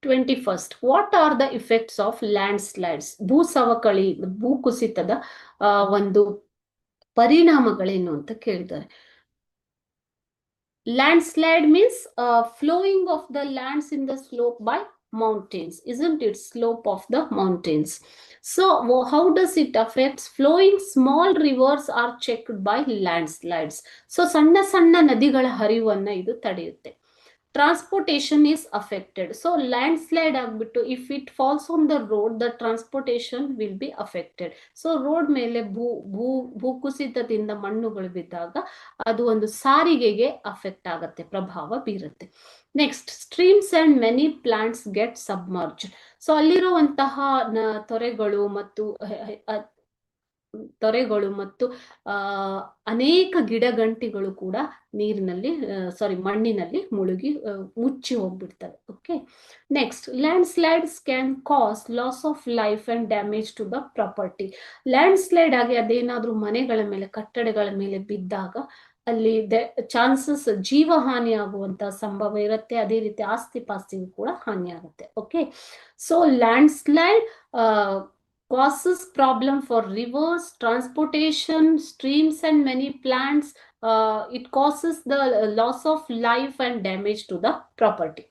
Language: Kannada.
21st. What are the effects of landslides? ಭೂಸವಕಳಿ, ಭೂಕುಸಿತದ ಒಂದು ಪರಿಣಾಮಗಳೇನು ಅಂತ ಕೇಳಿದ್ದಾರೆ. Landslide means flowing of the lands in the slope by mountains, isn't it? Slope of the mountains. So how does it affect? Flowing small rivers are checked by landslides. So ಸಣ್ಣ ಸಣ್ಣ ನದಿಗಳ ಹರಿವನ್ನ ಇದು ತಡೆಯುತ್ತೆ. Transportation is affected. So landslide ಆಗ್ಬಿಟ್ಟು if it falls on the road, the transportation will be affected. So road ಮೇಲೆ ಭೂಕುಸಿತದಿಂದ ಮಣ್ಣುಗಳು ಬಿದ್ದಾಗ ಅದು ಒಂದು ಸಾರಿಗೆಗೆ ಅಫೆಕ್ಟ್ ಆಗತ್ತೆ, ಪ್ರಭಾವ ಬೀರುತ್ತೆ. Next, streams and many plants get submerge. So ಅಲ್ಲಿರುವಂತಹ ತೊರೆಗಳು ಮತ್ತು ಅನೇಕ ಗಿಡಗಂಟಿಗಳು ಕೂಡ ನೀರಿನಲ್ಲಿ ಮಣ್ಣಿನಲ್ಲಿ ಮುಳುಗಿ ಮುಚ್ಚಿ ಹೋಗ್ಬಿಡ್ತವೆ. Okay, next, land slides can cause loss of life and damage to the property. Land slide ಆಗಿ ಅದೇನಾದ್ರೂ ಮನೆಗಳ ಮೇಲೆ, ಕಟ್ಟಡಗಳ ಮೇಲೆ ಬಿದ್ದಾಗ ಅಲ್ಲಿ ಚಾನ್ಸಸ್ ಜೀವ ಹಾನಿ ಆಗುವಂತ ಸಂಭವ ಇರುತ್ತೆ. ಅದೇ ರೀತಿ ಆಸ್ತಿ ಪಾಸ್ತಿಗೂ ಕೂಡ ಹಾನಿ ಆಗುತ್ತೆ. Okay, so land slide causes problem for rivers, transportation, streams and many plants. It causes the loss of life and damage to the property.